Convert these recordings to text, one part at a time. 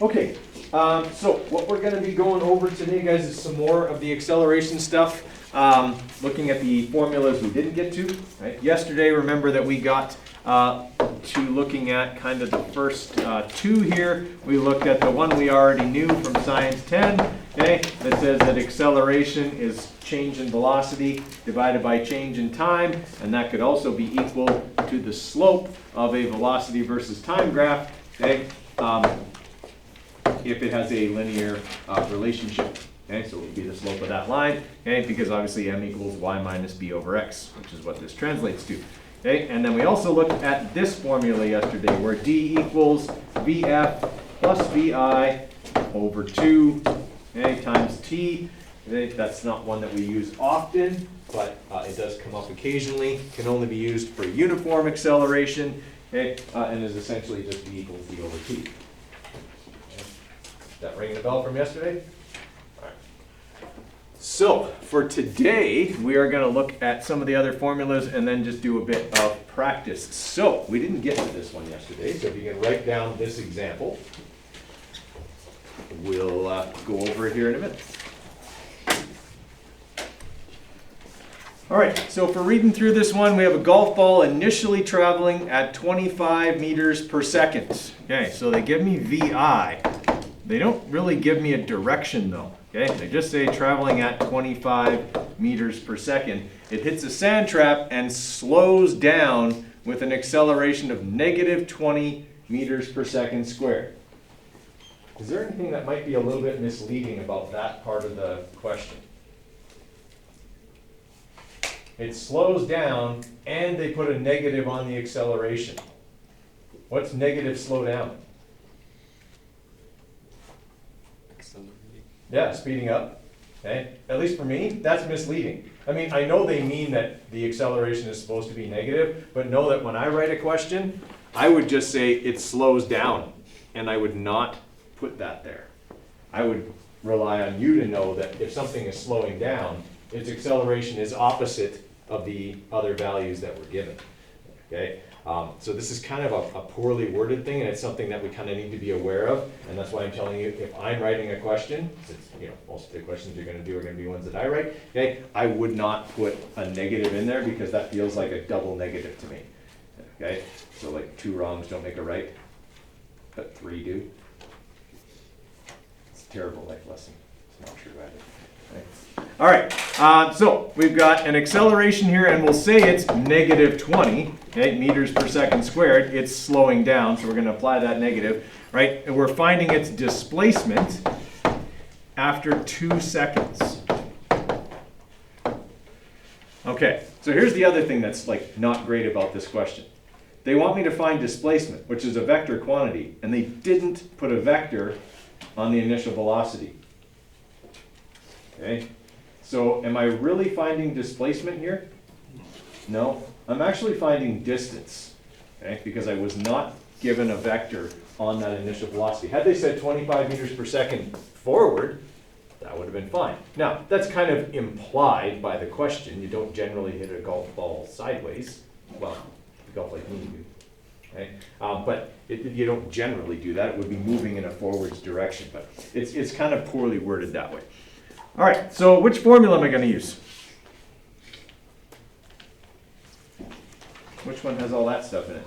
Okay, so what we're going to be going over today, guys, is some more of the acceleration stuff. Looking at the formulas we didn't get to. Right? Yesterday, remember that we got to looking at kind of the first two here. We looked at the one we already knew from Science 10, okay, that says that acceleration is change in velocity divided by change in time, and that could also be equal to the slope of a velocity versus time graph, okay, if it has a linear relationship. Okay, so it would be the slope of that line, okay, because obviously m equals y minus b over x, which is what this translates to. Okay, and then we also looked at this formula yesterday where d equals vf plus vi over 2, okay, times t. Okay, that's not one that we use often, but it does come up occasionally. Can only be used for uniform acceleration, okay, and is essentially just v equals d over t. Okay. That ringing a bell from yesterday? So for today, we are going to look at some of the other formulas and then just do a bit of practice. So we didn't get to this one yesterday, so if you can write down this example, we'll go over it here in a minute. All right, so for reading through this one, we have a golf ball initially traveling at 25 meters per second. Okay, so they give me VI. They don't really give me a direction though. Okay, they just say traveling at 25 meters per second. It hits a sand trap and slows down with an acceleration of negative 20 meters per second squared. Is there anything that might be a little bit misleading about that part of the question? It slows down and they put a negative on the acceleration. What's negative slow down? Yeah, speeding up. Okay, at least for me, that's misleading. I mean, I know they mean that the acceleration is supposed to be negative, but know that when I write a question, I would just say it slows down, and I would not put that there. I would rely on you to know that if something is slowing down, its acceleration is opposite of the other values that were given. Okay. So this is kind of a poorly worded thing, and it's something that we kind of need to be aware of, and that's why I'm telling you, if I'm writing a question, since most of the questions you're going to do are going to be ones that I write, okay, I would not put a negative in there because that feels like a double negative to me. Okay, so like 2 wrongs don't make a right, but 3 do. It's a terrible life lesson. It's not true either. Okay. All right, so we've got an acceleration here, and we'll say it's negative 20, okay, meters per second squared. It's slowing down, so we're going to apply that negative, right? And we're finding its displacement after 2 seconds. Okay, so here's the other thing that's like not great about this question. They want me to find displacement, which is a vector quantity, and they didn't put a vector on the initial velocity. Okay. So am I really finding displacement here? No, I'm actually finding distance, okay, because I was not given a vector on that initial velocity. Had they said 25 meters per second forward, that would have been fine. Now, that's kind of implied by the question. You don't generally hit a golf ball sideways. Well, the golf like me do. Okay? But you don't generally do that. It would be moving in a forwards direction, but it's kind of poorly worded that way. All right, so which formula am I going to use? Which one has all that stuff in it?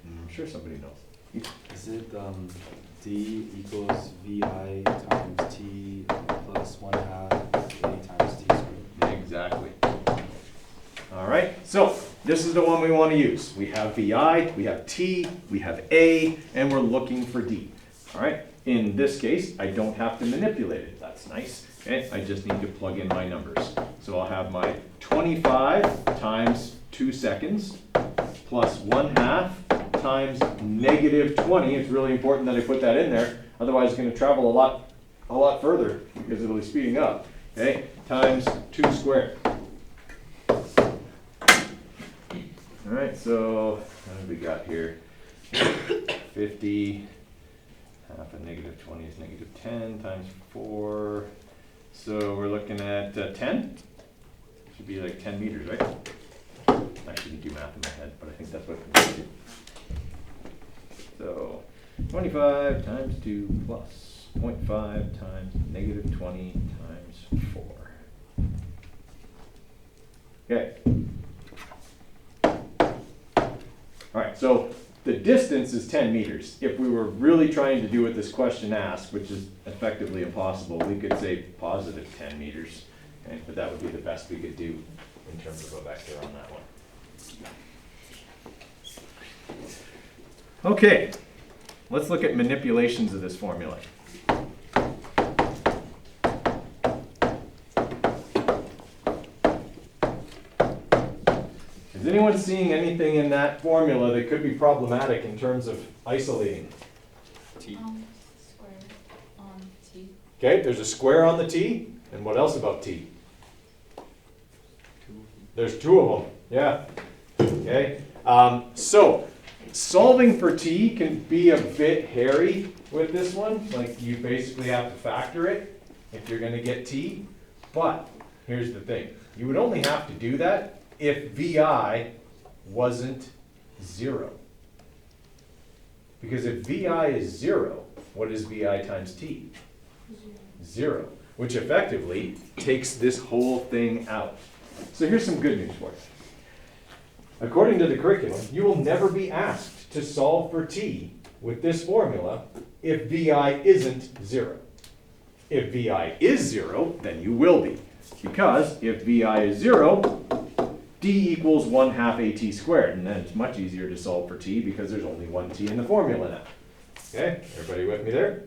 I'm sure somebody knows. Is it d equals vi times t plus 1/2 a times t squared? Exactly. All right, so this is the one we want to use. We have VI, we have T, we have A, and we're looking for D. All right, in this case, I don't have to manipulate it. That's nice. Okay, I just need to plug in my numbers. So I'll have my 25 times 2 seconds plus 1/2 times negative 20. It's really important that I put that in there. Otherwise, it's going to travel a lot further because it'll be speeding up. Okay, times 2 squared. All right, so what have we got here? 50 half of negative 20 is negative 10 times 4. So we're looking at 10. Should be like 10 meters, right? I shouldn't do math in my head, but I think that's what it comes to. So 25 times 2 plus 0.5 times negative 20 times 4. Okay. All right, so the distance is 10 meters. If we were really trying to do what this question asks, which is effectively impossible, we could say positive 10 meters. Okay? But that would be the best we could do in terms of a vector on that one. Okay, let's look at manipulations of this formula. Is anyone seeing anything in that formula that could be problematic in terms of isolating? T. Square on T. Okay, there's a square on the T, and what else about T? There's 2 of them, yeah. Okay, so solving for T can be a bit hairy with this one. Like, you basically have to factor it if you're gonna get T. But here's the thing, you would only have to do that if VI wasn't 0. Because if VI is 0, what is VI times T? 0, which effectively takes this whole thing out. So here's some good news for you. According to the curriculum, you will never be asked to solve for T with this formula if VI isn't 0. If VI is 0, then you will be. Because if VI is 0, D equals 1/2 AT squared, and then it's much easier to solve for T because there's only one T in the formula now. Okay, everybody with me there?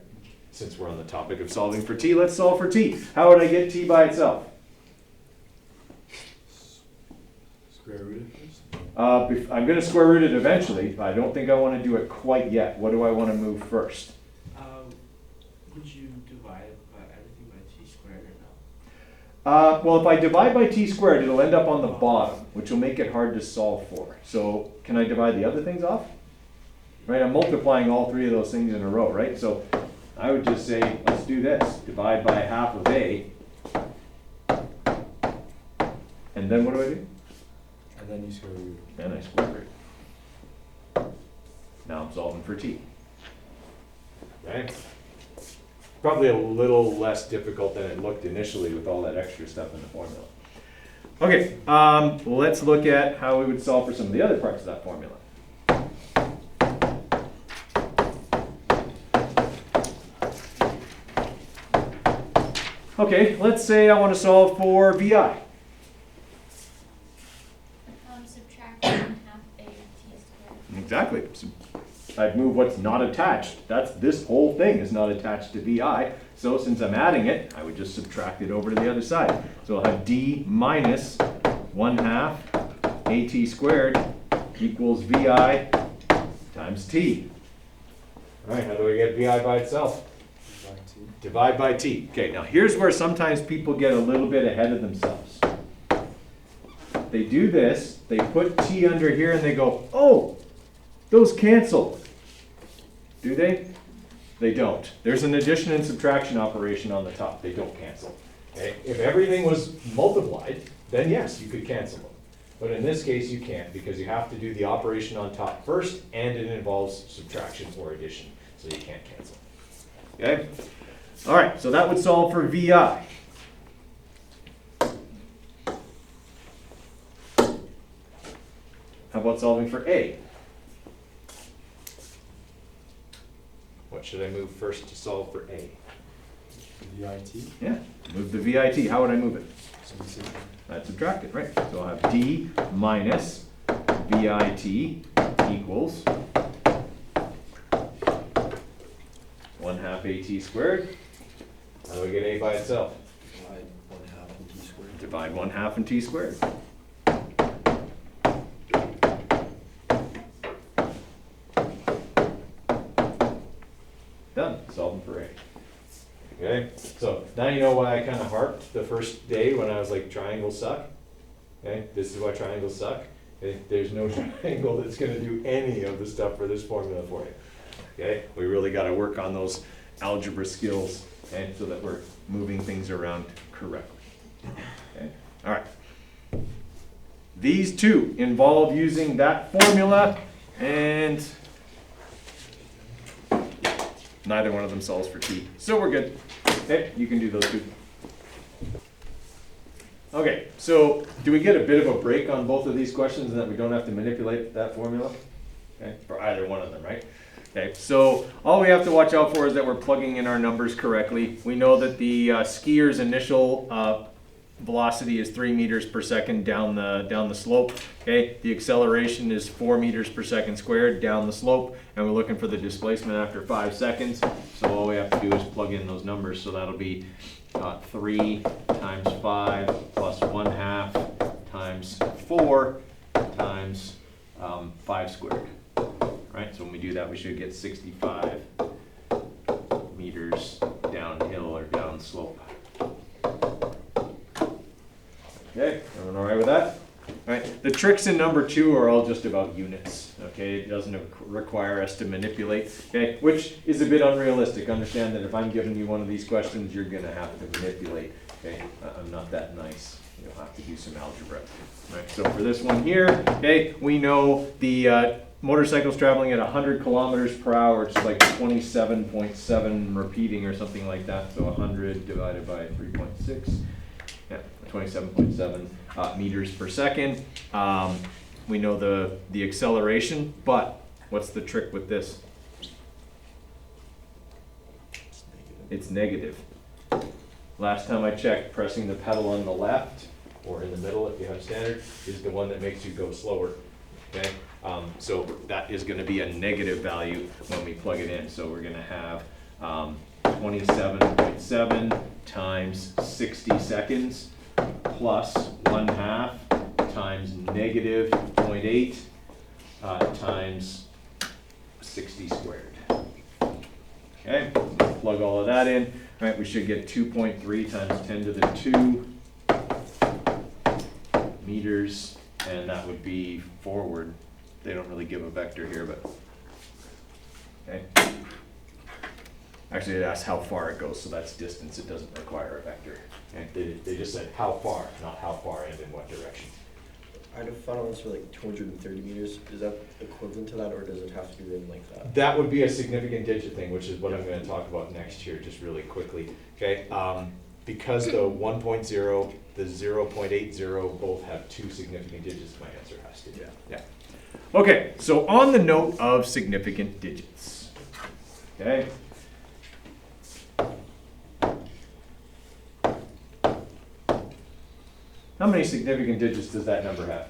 Since we're on the topic of solving for T, let's solve for T. How would I get T by itself? Square root it first? I'm going to square root it eventually, but I don't think I want to do it quite yet. What do I want to move first? Would you divide by everything by t squared or no? Well, if I divide by T squared, it'll end up on the bottom, which will make it hard to solve for. So can I divide the other things off? Right, I'm multiplying all 3 of those things in a row, right? So I would just say, let's do this. Divide by half of A. And then what do I do? And then you square root. And I square root. Now I'm solving for T. Okay? Probably a little less difficult than it looked initially with all that extra stuff in the formula. Okay, let's look at how we would solve for some of the other parts of that formula. Okay, let's say I want to solve for VI. Subtract 1/2 A T squared. Exactly. So I'd move what's not attached. This whole thing is not attached to VI. So since I'm adding it, I would just subtract it over to the other side. So I'll have D minus 1/2 AT squared equals VI times T. All right, how do we get VI by itself? Divide T. Divide by T. Okay, now here's where sometimes people get a little bit ahead of themselves. They do this, they put T under here and they go, oh, those cancel. Do they? They don't. There's an addition and subtraction operation on the top. They don't cancel. Okay? If everything was multiplied, then yes, you could cancel them. But in this case, you can't because you have to do the operation on top first and it involves subtraction or addition. So you can't cancel. Okay? All right, so that would solve for VI. How about solving for A? What should I move first to solve for A? VIT. Yeah, move the VIT. How would I move it? So we say I'd subtract it, right? So I'll have D minus VIT equals 1/2 AT squared. How do we get A by itself? divide 1/2 and T squared. Divide 1/2 and T squared. Done, solving for A. Okay, so now you know why I kind of harped the first day when I was like, triangles suck. Okay, this is why triangles suck. Okay, there's no triangle that's going to do any of the stuff for this formula for you. Okay, we really gotta work on those algebra skills, okay, so that we're moving things around correctly. Okay, all right. These two involve using that formula, and neither one of them solves for t, so we're good. Okay, you can do those two. Okay, so do we get a bit of a break on both of these questions, and that we don't have to manipulate that formula? Okay, for either one of them, right? Okay, so all we have to watch out for is that we're plugging in our numbers correctly. We know that the skier's initial velocity is 3 meters per second down the slope. Okay, the acceleration is 4 meters per second squared down the slope, and we're looking for the displacement after 5 seconds. So all we have to do is plug in those numbers. So that'll be 3 times 5 plus 1/2 times 4 times 5 squared. Right, so when we do that, we should get 65 meters downhill or down slope. Okay, everyone all right with that? All right, the tricks in number 2 are all just about units. Okay, it doesn't require us to manipulate. Okay, which is a bit unrealistic. Understand that if I'm giving you one of these questions, you're gonna have to manipulate. Okay, I'm not that nice. You'll have to do some algebra. All right, so for this one here, okay, we know the motorcycle's traveling at 100 kilometers per hour, which is like 27.7 repeating or something like that. So 100 divided by 3.6. Yeah, 27.7 meters per second. We know the acceleration, but what's the trick with this? It's negative. Last time I checked, pressing the pedal on the left, or in the middle if you have standard, is the one that makes you go slower. Okay, so that is going to be a negative value when we plug it in. So we're going to have 27.7 times 60 seconds plus 1/2 times negative 0.8 times 60 squared. Okay, plug all of that in. All right, we should get 2.3 times 10 to the 2 meters, and that would be forward. They don't really give a vector here, but okay. Actually, it asks how far it goes, so that's distance. It doesn't require a vector. Okay? They just said how far, not how far and in what direction. I'd have found ones for like 230 meters. Is that equivalent to that, or does it have to be written like that? That would be a significant digit thing, which is what I'm going to talk about next year, just really quickly. Okay, because the 1.0, the 0.80 both have 2 significant digits, my answer has to be. Yeah. Okay, so on the note of significant digits, okay. How many significant digits does that number have?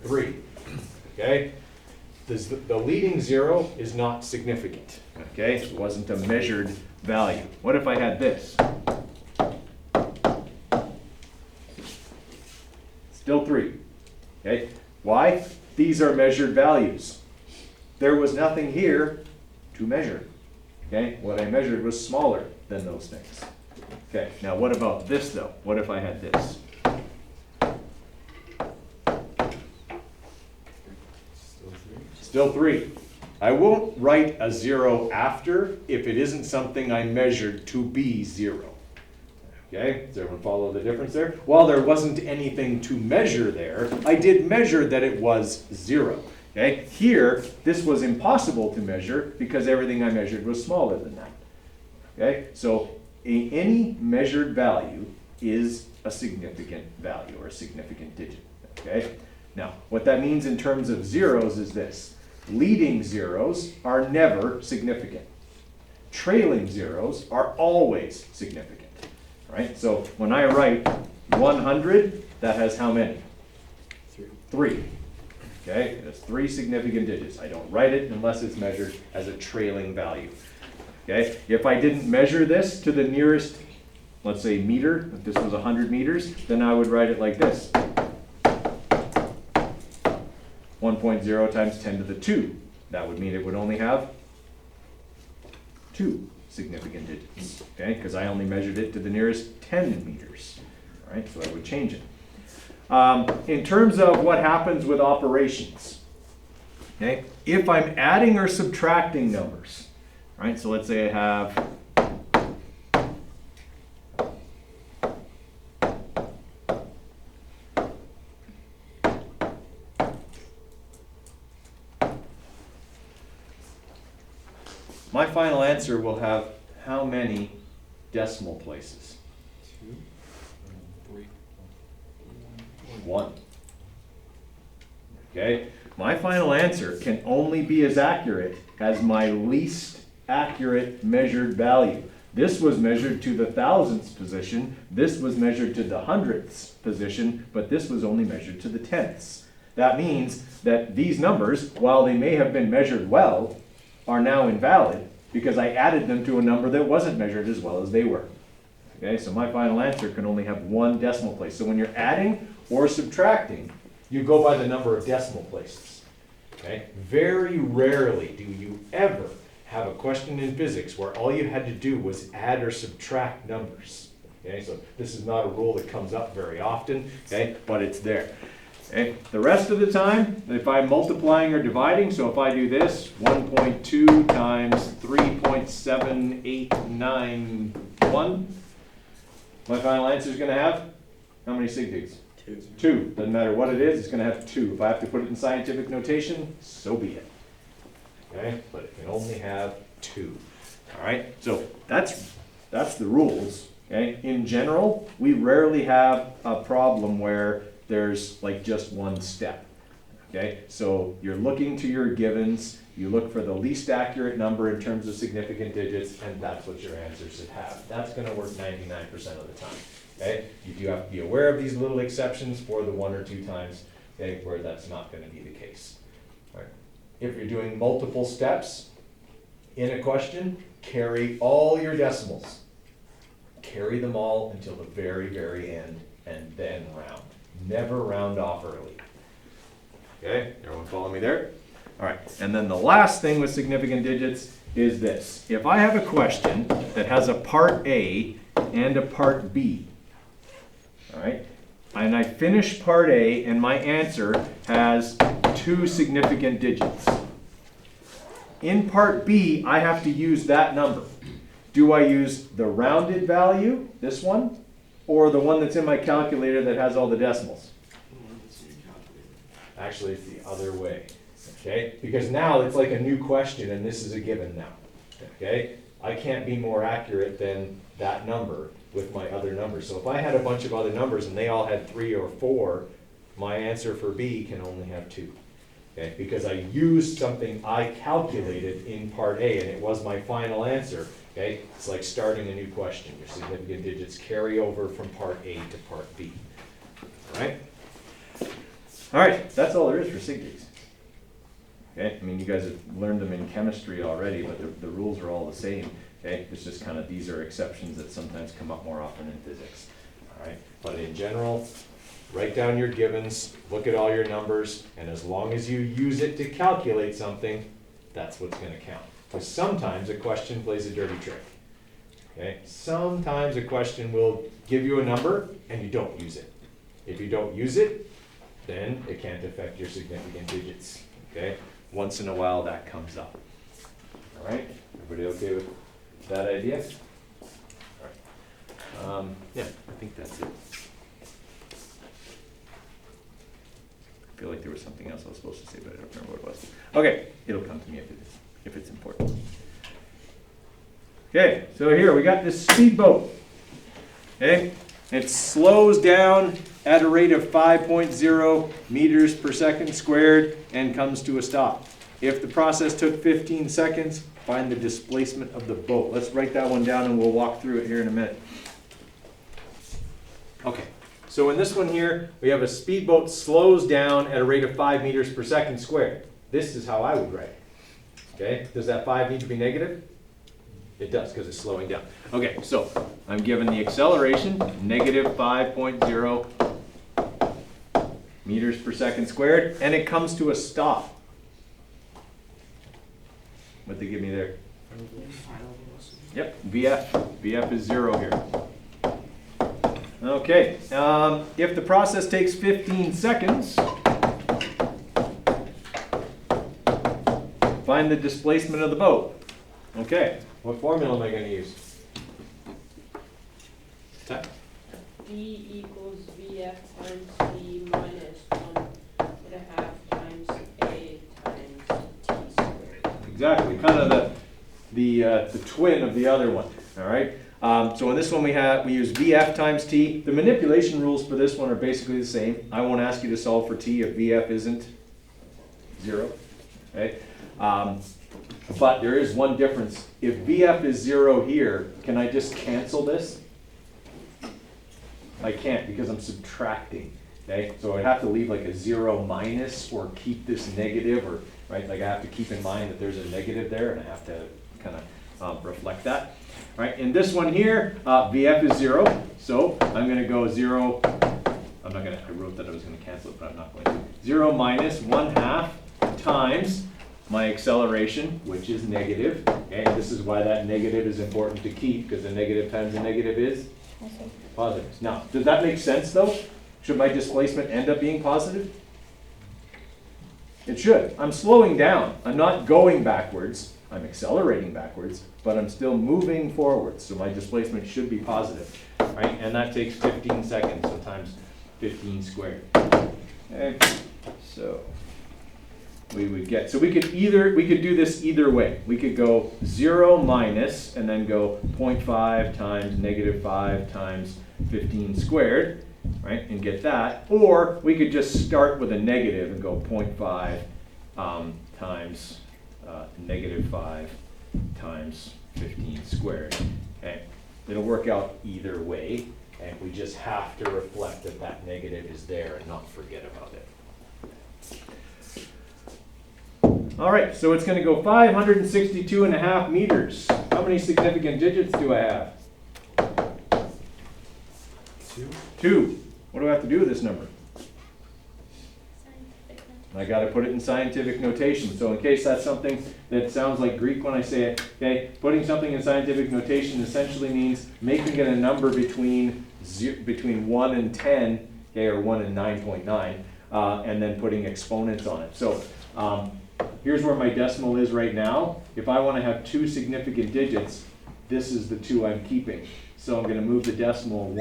3. Okay? The leading 0 is not significant. Okay? It wasn't a measured value. What if I had this? Still 3. Okay? Why? These are measured values. There was nothing here to measure. Okay? What I measured was smaller than those things. Okay, now what about this though? What if I had this? Still 3. I won't write a 0 after if it isn't something I measured to be 0. Okay, does everyone follow the difference there? While there wasn't anything to measure there, I did measure that it was 0. Okay, here, this was impossible to measure because everything I measured was smaller than that. Okay, so any measured value is a significant value or a significant digit. Okay, now what that means in terms of zeros is this. Leading zeros are never significant. Trailing zeros are always significant. Right? So when I write 100, that has how many? 3. Okay, that's 3 significant digits. I don't write it unless it's measured as a trailing value. Okay, if I didn't measure this to the nearest, let's say meter, if this was 100 meters, then I would write it like this. 1.0 times 10 to the 2. That would mean it would only have 2 significant digits, okay? Because I only measured it to the nearest 10 meters, all right? So I would change it. In terms of what happens with operations, Okay, if I'm adding or subtracting numbers, right? So let's say I have my final answer will have how many decimal places? 2, 3, 1. Okay, my final answer can only be as accurate as my least accurate measured value. This was measured to the thousandths position, this was measured to the hundredths position, but this was only measured to the tenths. That means that these numbers, while they may have been measured well, are now invalid because I added them to a number that wasn't measured as well as they were. Okay, so my final answer can only have 1 decimal place. So when you're adding or subtracting, you go by the number of decimal places. Okay? Very rarely do you ever have a question in physics where all you had to do was add or subtract numbers. Okay, so this is not a rule that comes up very often, okay, but it's there. Okay? The rest of the time, if I'm multiplying or dividing, so if I do this, 1.2 times 3.7891, my final answer is going to have how many sig digs? 2. 2. Doesn't matter what it is, it's going to have 2. If I have to put it in scientific notation, so be it. Okay, but it can only have 2. All right, so that's the rules. Okay, in general, we rarely have a problem where there's like just one step. Okay, so you're looking to your givens, you look for the least accurate number in terms of significant digits, and that's what your answer should have. That's going to work 99% of the time. Okay, you do have to be aware of these little exceptions for the 1 or 2 times, okay, where that's not going to be the case. All right. If you're doing multiple steps in a question, carry all your decimals. Carry them all until the very, very end, and then round. Never round off early. Okay, everyone follow me there? All right, and then the last thing with significant digits is this. If I have a question that has a part A and a part B, all right, and I finish part A and my answer has 2 significant digits. In part B, I have to use that number. Do I use the rounded value, this one, or the one that's in my calculator that has all the decimals? Actually, it's the other way, okay? Because now it's like a new question and this is a given now, okay? I can't be more accurate than that number with my other numbers. So if I had a bunch of other numbers and they all had 3 or 4, my answer for B can only have 2. Okay, because I used something I calculated in part A and it was my final answer. Okay, it's like starting a new question. Your significant digits carry over from part A to part B. All right? All right, that's all there is for sig digs. Okay, I mean, you guys have learned them in chemistry already, but the rules are all the same. Okay, it's just kind of, these are exceptions that sometimes come up more often in physics. All right, but in general, write down your givens, look at all your numbers, and as long as you use it to calculate something, that's what's going to count. Because sometimes a question plays a dirty trick. Okay? Sometimes a question will give you a number and you don't use it. If you don't use it, then it can't affect your significant digits. Okay? Once in a while that comes up. All right? Everybody okay with that idea? All right. Yeah, I think that's it. I feel like there was something else I was supposed to say, but I don't remember what it was. Okay, it'll come to me if it's important. Okay, so here we got this speedboat. Okay, it slows down at a rate of 5.0 meters per second squared and comes to a stop. If the process took 15 seconds, find the displacement of the boat. Let's write that one down and we'll walk through it here in a minute. Okay. So in this one here, we have a speedboat slows down at a rate of 5 meters per second squared. This is how I would write it. Okay, does that 5 need to be negative? It does, because it's slowing down. Okay, so I'm given the acceleration, negative 5.0 meters per second squared, and it comes to a stop. What'd they give me there? Yep, VF. VF is 0 here. Okay, if the process takes 15 seconds, find the displacement of the boat. Okay, what formula am I gonna use? D equals VF times T minus 1.5 times A times T squared. Exactly, kind of the twin of the other one, all right? So in this one we use VF times T. The manipulation rules for this one are basically the same. I won't ask you to solve for T if VF isn't 0, okay? But there is one difference. If VF is 0 here, can I just cancel this? I can't because I'm subtracting, okay? So I'd have to leave like a 0 minus or keep this negative, or, right? Like I have to keep in mind that there's a negative there and I have to kind of reflect that. Right, in this one here, VF is 0, so I'm going to go 0, I'm not going to, I wrote that I was going to cancel it, but I'm not going to. 0 minus 1/2 times my acceleration, which is negative. Okay, and this is why that negative is important to keep, because a negative times a negative is positive. Now, does that make sense though? Should my displacement end up being positive? It should. I'm slowing down. I'm not going backwards. I'm accelerating backwards, but I'm still moving forwards, so my displacement should be positive, right? And that takes 15 seconds, so times 15 squared. Okay, so we would get, so we could do this either way. We could go 0 minus, and then go 0.5 times -5 times 15 squared, right, and get that. Or we could just start with a negative and go 0.5 times -5 times 15 squared. Okay, it'll work out either way, and we just have to reflect that that negative is there and not forget about it. All right, so it's going to go 562.5 meters. How many significant digits do I have? 2. What do I have to do with this number? Scientific I got to put it in scientific notation. So in case that's something that sounds like Greek when I say it, okay, putting something in scientific notation essentially means making it a number between 1 and 10, okay, or 1 and 9.9, and then putting exponents on it. So here's where my decimal is right now. If I want to have 2 significant digits, this is the 2 I'm keeping. So I'm going to move the decimal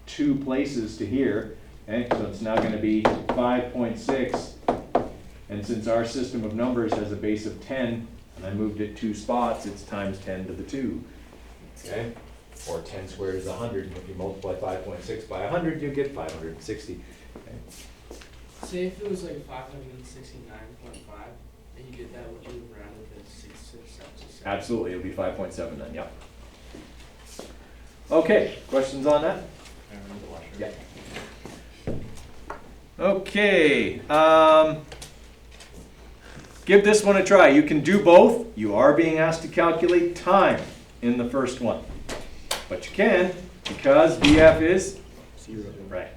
2 places to here. Okay, so it's now going to be 5.6, and since our system of numbers has a base of 10, and I moved it 2 spots, it's times 10 to the 2. Okay, or 10 squared is 100, and if you multiply 5.6 by 100, you get 560. Okay. Say if it was like 569.5, and you did that, would you round it to 667? Absolutely, it'll be 5.7 then, yeah. Okay, questions on that? Yeah. Okay, give this one a try. You can do both. You are being asked to calculate time in the first one. But you can, because VF is 0. right.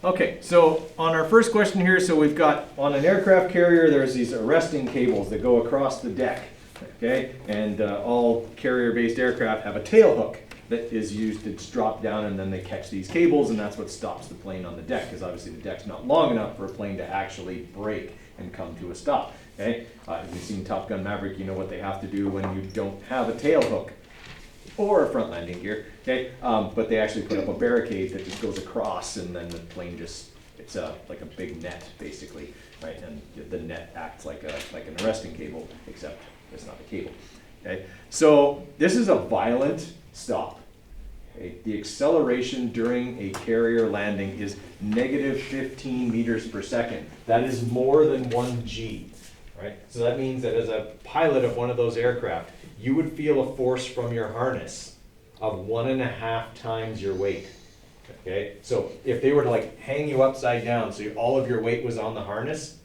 Okay, so on our first question here, so we've got on an aircraft carrier, there's these arresting cables that go across the deck. Okay, and all carrier-based aircraft have a tail hook that is used to drop down, and then they catch these cables, and that's what stops the plane on the deck, because obviously the deck's not long enough for a plane to actually brake and come to a stop. Okay, if you've seen Top Gun Maverick, you know what they have to do when you don't have a tail hook or a front landing gear. Okay, but they actually put up a barricade that just goes across, and then the plane just, it's like a big net basically, right? And the net acts like an arresting cable, except it's not a cable. Okay, so this is a violent stop. Okay? The acceleration during a carrier landing is -15 meters per second. That is more than 1 G, right? So that means that as a pilot of one of those aircraft, you would feel a force from your harness of 1.5 times your weight. Okay, so if they were to like hang you upside down, so all of your weight was on the harness,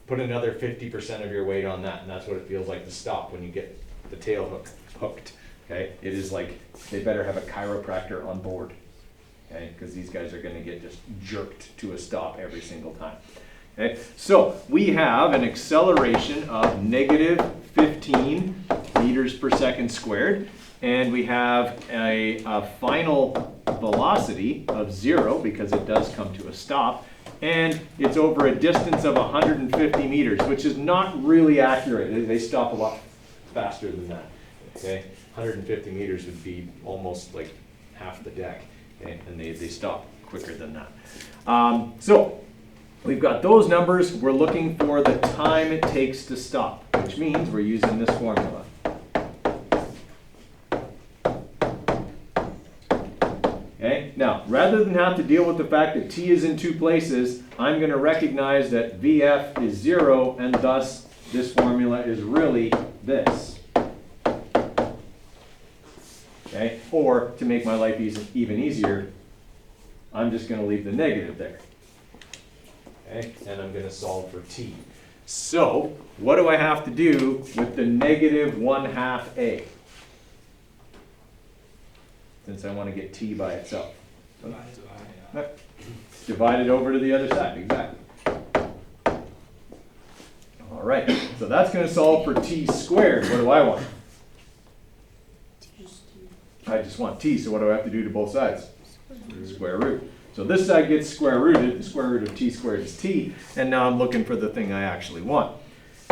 put another 50% of your weight on that, and that's what it feels like to stop when you get the tail hook hooked. Okay, it is like they better have a chiropractor on board. Okay, because these guys are going to get just jerked to a stop every single time. Okay, so we have an acceleration of -15 meters per second squared, and we have a final velocity of 0 because it does come to a stop, and it's over a distance of 150 meters, which is not really accurate. They stop a lot faster than that. Okay, 150 meters would be almost like half the deck, okay? And they stop quicker than that. So we've got those numbers. We're looking for the time it takes to stop, which means we're using this formula. Okay, now rather than have to deal with the fact that t is in two places, I'm going to recognize that VF is 0, and thus this formula is really this. Okay, or to make my life even easier, I'm just going to leave the negative there. Okay, and I'm going to solve for t. So what do I have to do with the negative 1/2 a? Since I want to get t by itself. Divide it over to the other side, exactly. All right, so that's going to solve for t squared. What do I want? I just want t, so what do I have to do to both sides? Square root. So this side gets square rooted. The square root of t squared is t, and now I'm looking for the thing I actually want.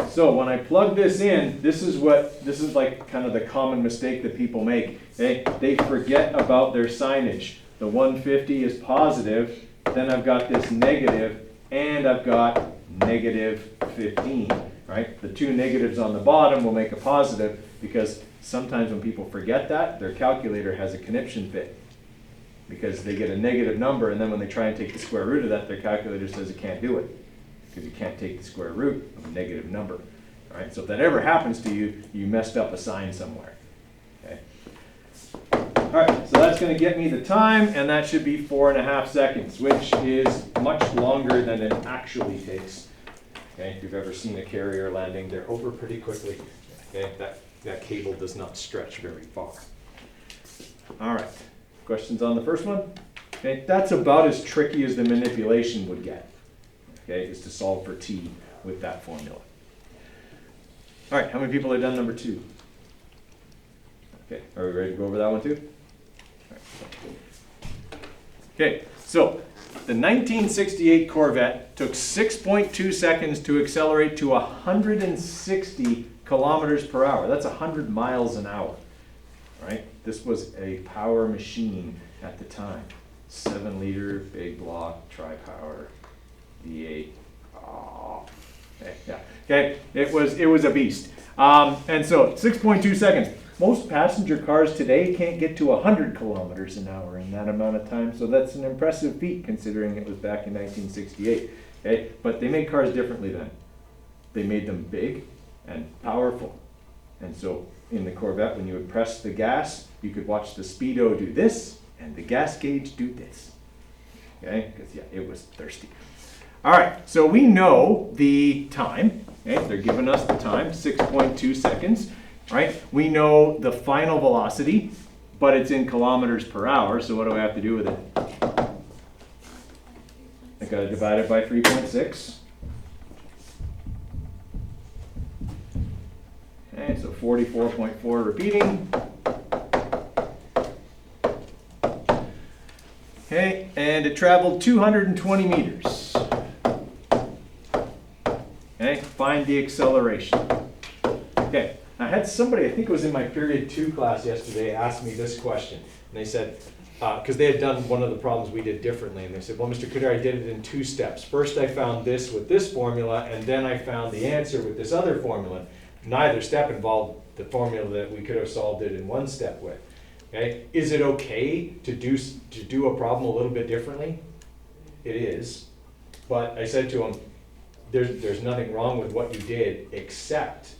So when I plug this in, this is like kind of the common mistake that people make. They forget about their signage. The 150 is positive, then I've got this negative, and I've got negative 15, right? The two negatives on the bottom will make a positive, because sometimes when people forget that, their calculator has a conniption fit, because they get a negative number, and then when they try and take the square root of that, their calculator says it can't do it, because you can't take the square root of a negative number. All right? So if that ever happens to you, you messed up a sign somewhere. Okay? All right, so that's going to get me the time, and that should be 4.5 seconds, which is much longer than it actually takes. Okay? If you've ever seen a carrier landing, they're over pretty quickly. Okay? That cable does not stretch very far. All right, questions on the first one? Okay, that's about as tricky as the manipulation would get. Okay, is to solve for t with that formula. All right, how many people have done number 2? Okay, are we ready to go over that one too? All right. Okay, so the 1968 Corvette took 6.2 seconds to accelerate to 160 kilometers per hour. That's 100 miles an hour. Right? This was a power machine at the time. 7-liter, big block, tri-power, V8. Oh. Okay, yeah. Okay, it was a beast. And so 6.2 seconds. Most passenger cars today can't get to 100 kilometers an hour in that amount of time, so that's an impressive feat considering it was back in 1968. Okay, but they made cars differently then. They made them big and powerful, and so in the Corvette, when you would press the gas, you could watch the speedo do this and the gas gauge do this. Okay, because yeah, it was thirsty. All right, so we know the time. Okay, they're giving us the time, 6.2 seconds. Right? We know the final velocity, but it's in kilometers per hour, so what do I have to do with it? I got to divide it by 3.6. Okay, so 44.4 repeating. Okay, and it traveled 220 meters. Okay, find the acceleration. Okay. I had somebody, I think it was in my period 2 class yesterday, ask me this question. And they said, because they had done one of the problems we did differently, and they said, well, Mr. Coder, I did it in 2 steps. First I found this with this formula, and then I found the answer with this other formula. Neither step involved the formula that we could have solved it in 1 step with. Okay? Is it okay to do a problem a little bit differently? It is. But I said to him, there's nothing wrong with what you did, except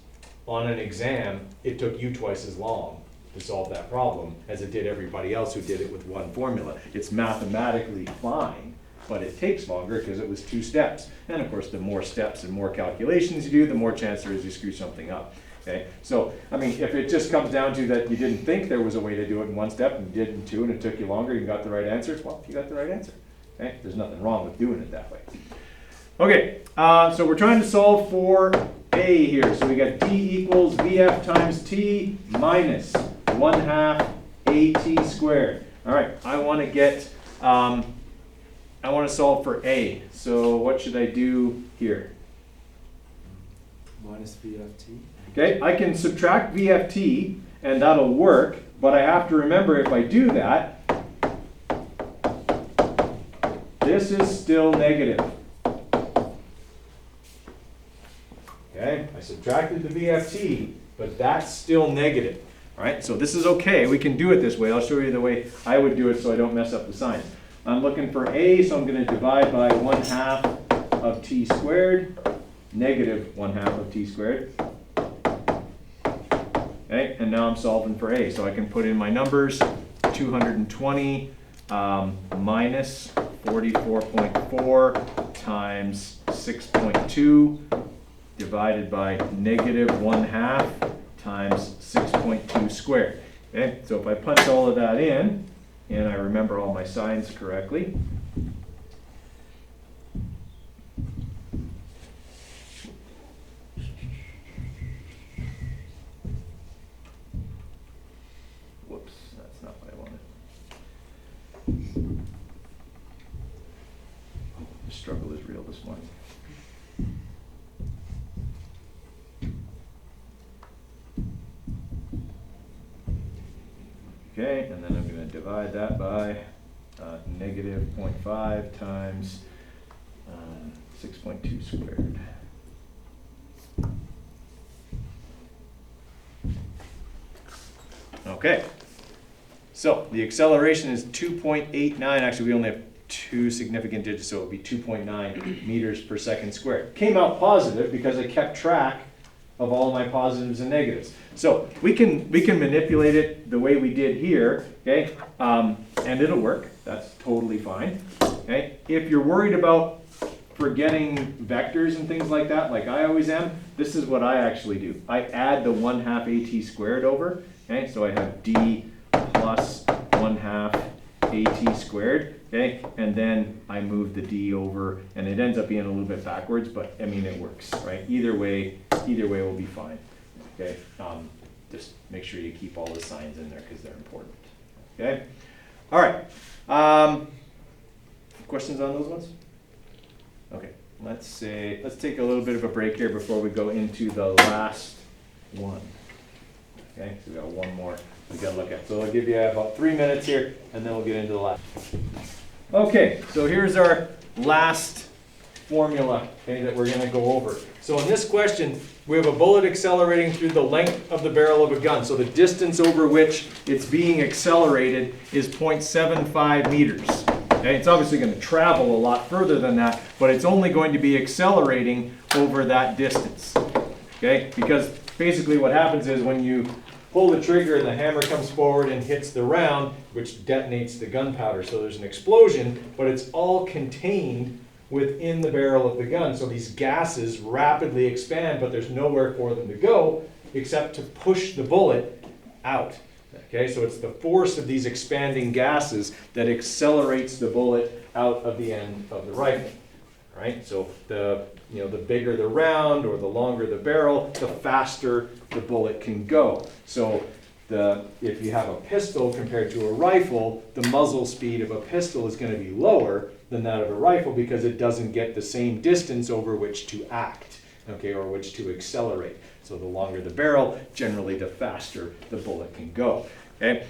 on an exam, it took you twice as long to solve that problem as it did everybody else who did it with 1 formula. It's mathematically fine, but it takes longer because it was 2 steps. And of course, the more steps and more calculations you do, the more chance there is you screw something up. Okay? So, I mean, if it just comes down to that you didn't think there was a way to do it in 1 step and you did it in 2 and it took you longer, you got the right answer, well, you got the right answer. Okay? There's nothing wrong with doing it that way. Okay, so we're trying to solve for A here. So we got D equals VF times T minus 1/2 AT squared. All right, I want to get, I want to solve for A. So what should I do here? Minus VFT. Okay, I can subtract VFT and that'll work, but I have to remember if I do that, this is still negative. Okay, I subtracted the VFT, but that's still negative. All right, so this is okay. We can do it this way. I'll show you the way I would do it so I don't mess up the sign. I'm looking for A, so I'm going to divide by 1/2 of t squared, negative 1/2 of t squared. Okay, and now I'm solving for A. So I can put in my numbers, 220 minus 44.4 times 6.2 divided by negative 1/2 times 6.2 squared. Okay, so if I punch all of that in, and I remember all my signs correctly, whoops, that's not what I wanted. The struggle is real this morning. Okay, and then I'm going to divide that by negative 0.5 times 6.2 squared. Okay, so the acceleration is 2.89. Actually, we only have two significant digits, so it would be 2.9 meters per second squared. Came out positive because I kept track of all my positives and negatives. So we can manipulate it the way we did here, okay? And it'll work. That's totally fine. Okay? If you're worried about forgetting vectors and things like that, like I always am, this is what I actually do. I add the 1/2 AT squared over. Okay? So I have D plus 1/2 AT squared. Okay, and then I move the D over, and it ends up being a little bit backwards, but I mean it works, right? Either way will be fine. Okay, just make sure you keep all the signs in there because they're important. Okay, all right. Questions on those ones? Okay, let's take a little bit of a break here before we go into the last one. Okay, so we got one more we got to look at. So I'll give you about 3 minutes here, and then we'll get into the last. Okay, so here's our last formula, okay, that we're going to go over. So in this question, we have a bullet accelerating through the length of the barrel of a gun. So the distance over which it's being accelerated is 0.75 meters. Okay, it's obviously going to travel a lot further than that, but it's only going to be accelerating over that distance. Okay, because basically what happens is when you pull the trigger, the hammer comes forward and hits the round, which detonates the gunpowder. So there's an explosion, but it's all contained within the barrel of the gun. So these gases rapidly expand, but there's nowhere for them to go except to push the bullet out. Okay, so it's the force of these expanding gases that accelerates the bullet out of the end of the rifle. Right? So the bigger the round or the longer the barrel, the faster the bullet can go. So if you have a pistol compared to a rifle, the muzzle speed of a pistol is going to be lower than that of a rifle because it doesn't get the same distance over which to act, okay, or which to accelerate. So the longer the barrel, generally the faster the bullet can go. Okay,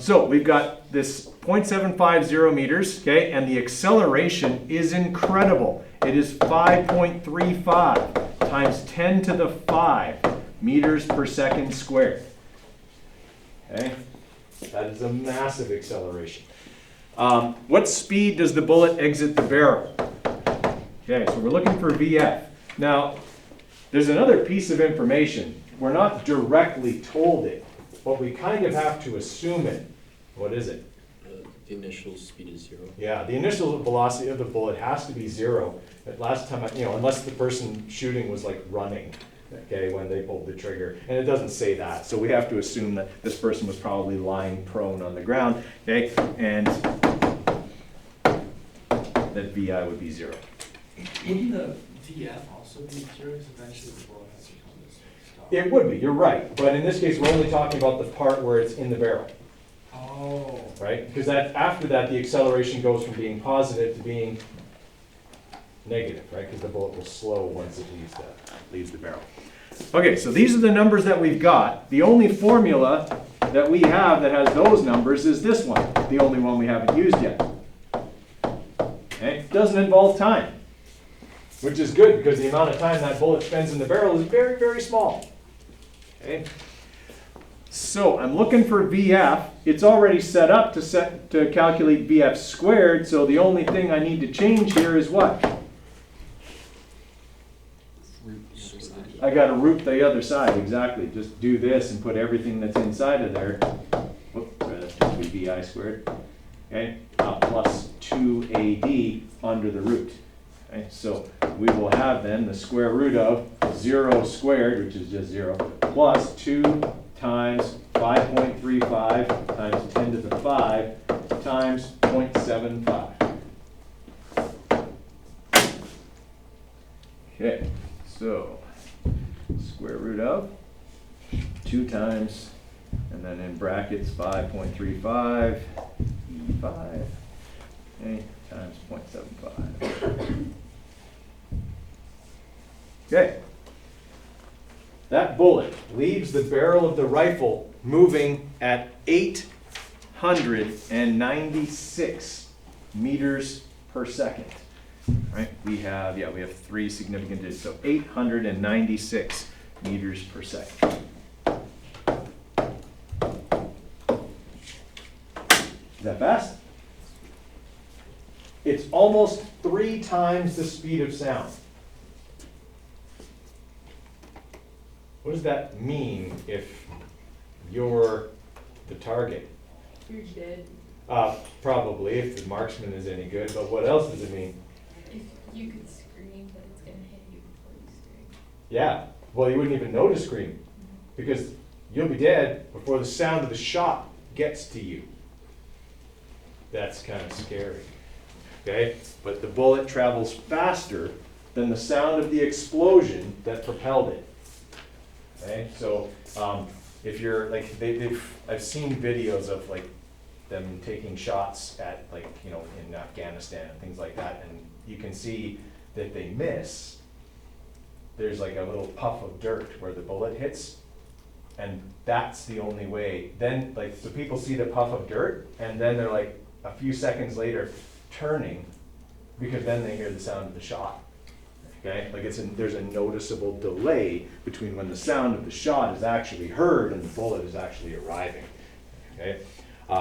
so we've got this 0.750 meters, okay, and the acceleration is incredible. It is 5.35 times 10 to the 5 meters per second squared. Okay, that is a massive acceleration. What speed does the bullet exit the barrel? Okay, so we're looking for VF. Now, there's another piece of information. We're not directly told it, but we kind of have to assume it. What is it? The initial speed is 0. Yeah, the initial velocity of the bullet has to be 0. At last time, unless the person shooting was like running, okay, when they pulled the trigger. And it doesn't say that, so we have to assume that this person was probably lying prone on the ground, okay, and that VI would be 0. Wouldn't the VF also be 0 because eventually the bullet has to come to stop? It would be, you're right, but in this case, we're only talking about the part where it's in the barrel. Oh. right? Because after that, the acceleration goes from being positive to being negative, right? Because the bullet will slow once it leaves the barrel. Okay, so these are the numbers that we've got. The only formula that we have that has those numbers is this one, the only one we haven't used yet. Okay, it doesn't involve time, which is good because the amount of time that bullet spends in the barrel is very, very small. Okay, so I'm looking for VF. It's already set up to calculate VF squared, so the only thing I need to change here is what? I got to root the other side, exactly. Just do this and put everything that's inside of there. Whoops, that's supposed to be VI squared. Okay, plus 2AD under the root. Okay, so we will have then the square root of 0 squared, which is just 0, plus 2 times 5.35 times 10 to the 5 times 0.75. Okay, so square root of 2 times, and then in brackets 5.35 E5, okay, times 0.75. Okay. That bullet leaves the barrel of the rifle moving at 896 meters per second. Right? We have 3 significant digits, so 896 meters per second. Is that fast? It's almost 3 times the speed of sound. What does that mean if you're the target? You're dead. Probably, if the marksman is any good, but what else does it mean? If you could scream, but it's gonna hit you before you scream. Yeah, well, you wouldn't even know to scream, because you'll be dead before the sound of the shot gets to you. That's kind of scary, okay? But the bullet travels faster than the sound of the explosion that propelled it. Okay, so if you're like, I've seen videos of like them taking shots at like, you know, in Afghanistan and things like that, and you can see that they miss. There's like a little puff of dirt where the bullet hits, and that's the only way. Then like, so people see the puff of dirt, and then they're like a few seconds later turning, because then they hear the sound of the shot. Okay, like there's a noticeable delay between when the sound of the shot is actually heard and the bullet is actually arriving. Okay,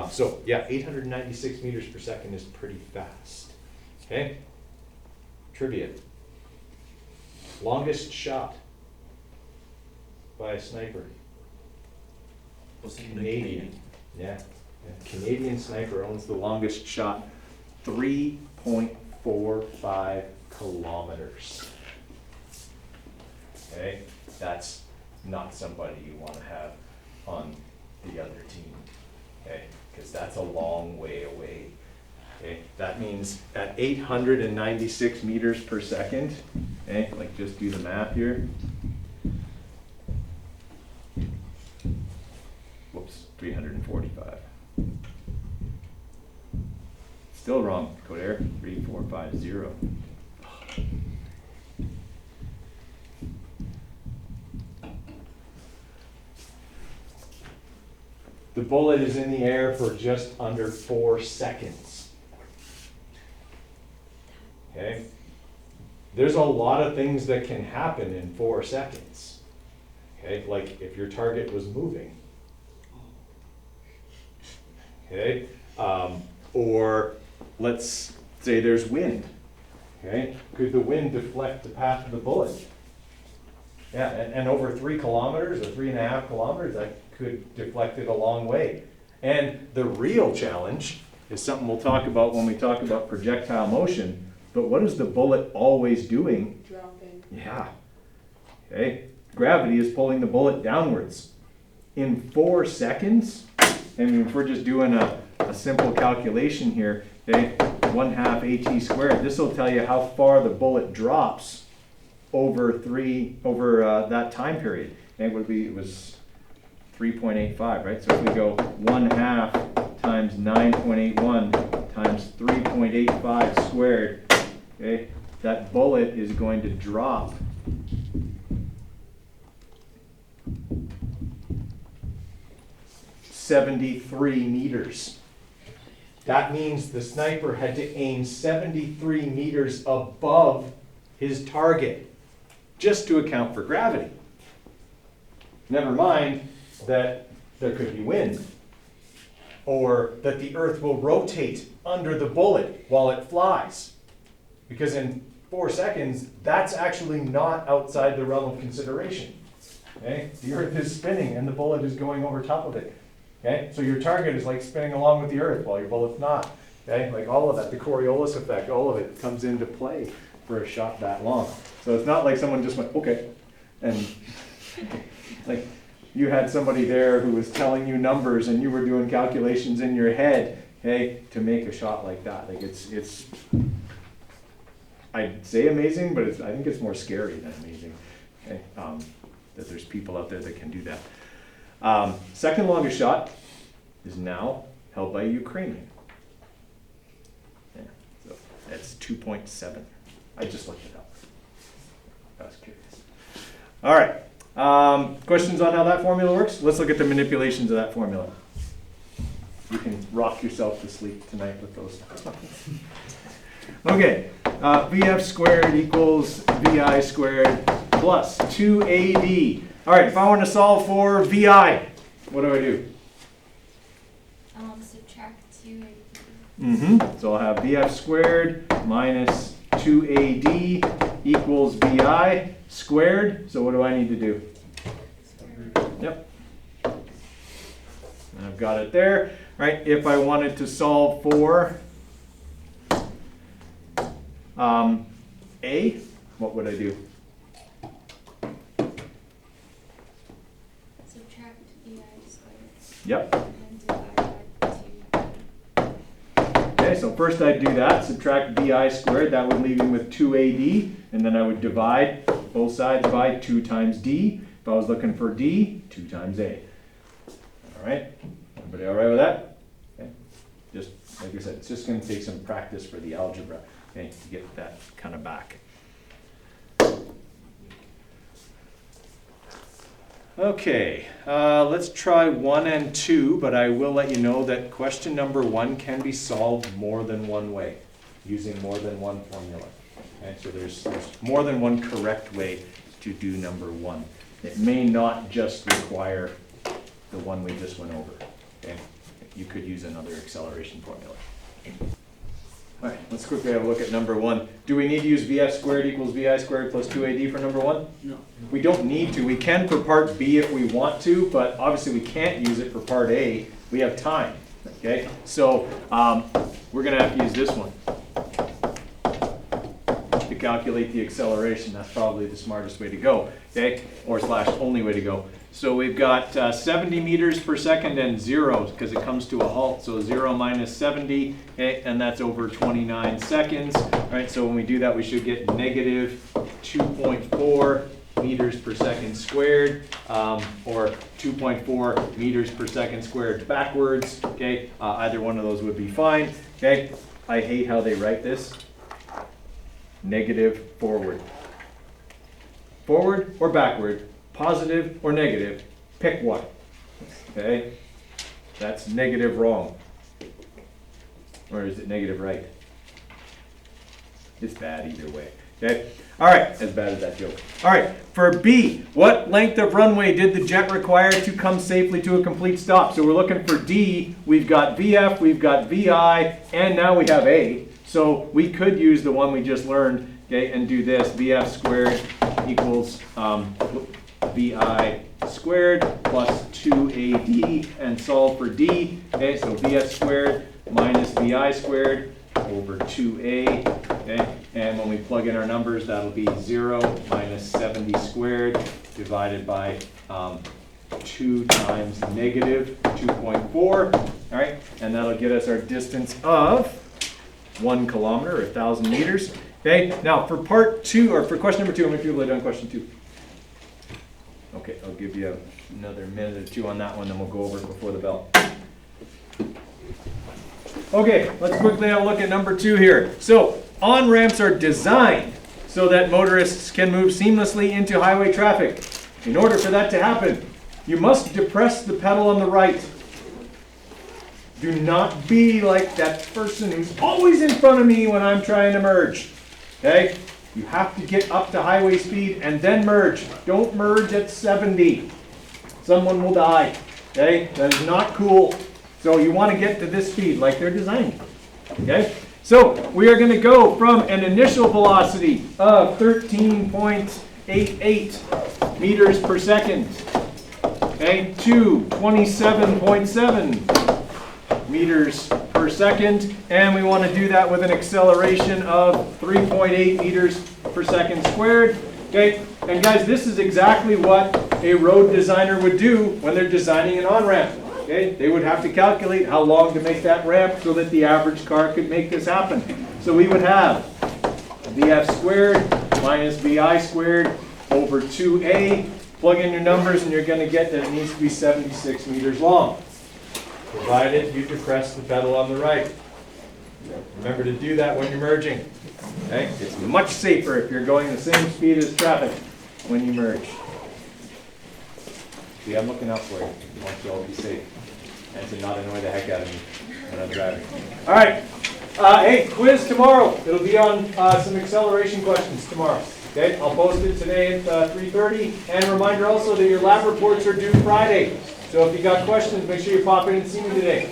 so yeah, 896 meters per second is pretty fast. Okay, trivia. Longest shot by a sniper. Canadian. Yeah, Canadian sniper owns the longest shot, 3.45 kilometers. Okay, that's not somebody you want to have on the other team, okay, because that's a long way away. Okay, that means at 896 meters per second, okay, like just do the math here. Whoops, 345. Still wrong, Coder, 3450. The bullet is in the air for just under 4 seconds. Okay? There's a lot of things that can happen in 4 seconds. Okay? Like if your target was moving. Okay? Or let's say there's wind. Okay? Could the wind deflect the path of the bullet? Yeah, and over 3 kilometers or 3.5 kilometers, that could deflect it a long way. And the real challenge is something we'll talk about when we talk about projectile motion, but what is the bullet always doing? Dropping. Yeah. Okay, gravity is pulling the bullet downwards. In 4 seconds, I mean, if we're just doing a simple calculation here, okay, 1/2 AT squared, this will tell you how far the bullet drops over that time period. And it was 3.85, right? So if we go 1/2 times 9.81 times 3.85 squared, okay, that bullet is going to drop 73 meters. That means the sniper had to aim 73 meters above his target just to account for gravity. Never mind that there could be wind, or that the earth will rotate under the bullet while it flies. Because in 4 seconds, that's actually not outside the realm of consideration. Okay? The earth is spinning and the bullet is going over top of it. Okay? So your target is like spinning along with the earth while your bullet's not. Okay? Like all of that, the Coriolis effect, all of it comes into play for a shot that long. So it's not like someone just went, okay, and like you had somebody there who was telling you numbers and you were doing calculations in your head, okay, to make a shot like that. Like it's I'd say amazing, but I think it's more scary than amazing. Okay? That there's people out there that can do that. Second longest shot is now held by a Ukrainian. Yeah, so that's 2.7. I just looked it up. I was curious. All right. Questions on how that formula works? Let's look at the manipulations of that formula. You can rock yourself to sleep tonight with those. Okay. VF squared equals VI squared plus 2AD. All right, if I want to solve for VI, what do I do? Subtract 2AD. So I'll have VF squared minus 2AD equals VI squared. So what do I need to do? Yep. And I've got it there. Right, if I wanted to solve for A, what would I do? Subtract VI squared. Yep. And divide by 2. Okay, so first I'd do that, subtract VI squared, that would leave me with 2AD, and then I would divide both sides by 2 times D. If I was looking for D, 2 times A. All right, everybody all right with that? Okay. Just, like I said, it's just going to take some practice for the algebra, okay, to get that kind of back. Okay, let's try 1 and 2, but I will let you know that question number 1 can be solved more than one way, using more than one formula. Okay, so there's more than one correct way to do number 1. It may not just require the one we just went over. Okay, you could use another acceleration formula. All right, let's quickly have a look at number 1. Do we need to use VF squared equals VI squared plus 2AD for number 1? No. We don't need to. We can for part B if we want to, but obviously we can't use it for part A. We have time, okay? So we're going to have to use this one to calculate the acceleration. That's probably the smartest way to go, okay? Or slash only way to go. So we've got 70 meters per second and 0 because it comes to a halt. So 0 minus 70, okay, and that's over 29 seconds. All right, so when we do that, we should get negative 2.4 meters per second squared, or 2.4 meters per second squared backwards. Okay, either one of those would be fine. Okay, I hate how they write this. Negative forward. Forward or backward. Positive or negative, pick one. Okay? That's negative wrong. Or is it negative right? It's bad either way. Okay? All right, as bad as that joke. All right, for B, what length of runway did the jet require to come safely to a complete stop? So we're looking for D. We've got VF, we've got VI, and now we have A. So we could use the one we just learned, okay, and do this. VF squared equals VI squared plus 2AD and solve for D. Okay, so VF squared minus VI squared over 2A. Okay, and when we plug in our numbers, that'll be 0 minus 70 squared divided by 2 times negative 2.4. All right, and that'll get us our distance of 1 kilometer or 1,000 meters. Okay, now for part 2, or for question number 2, how many people have done question 2? Okay, I'll give you another minute or 2 on that one, then we'll go over it before the bell. Okay, let's quickly have a look at number 2 here. So, on-ramps are designed so that motorists can move seamlessly into highway traffic. In order for that to happen, you must depress the pedal on the right. Do not be like that person who's always in front of me when I'm trying to merge. Okay? You have to get up to highway speed and then merge. Don't merge at 70. Someone will die. Okay? That is not cool. So you want to get to this speed like they're designed. Okay? So we are going to go from an initial velocity of 13.88 meters per second, okay, to 27.7 meters per second, and we want to do that with an acceleration of 3.8 meters per second squared. Okay, and guys, this is exactly what a road designer would do when they're designing an on-ramp. Okay, they would have to calculate how long to make that ramp so that the average car could make this happen. So we would have VF squared minus VI squared over 2A. Plug in your numbers and you're going to get that it needs to be 76 meters long, provided you depress the pedal on the right. Remember to do that when you're merging. Okay? It's much safer if you're going the same speed as traffic when you merge. See, I'm looking out for you. I want you all to be safe and to not annoy the heck out of me when I'm driving. All right. Hey, quiz tomorrow. It'll be on some acceleration questions tomorrow. Okay, I'll post it today at 3:30. And a reminder also that your lab reports are due Friday. So if you got questions, make sure you pop in and see me today.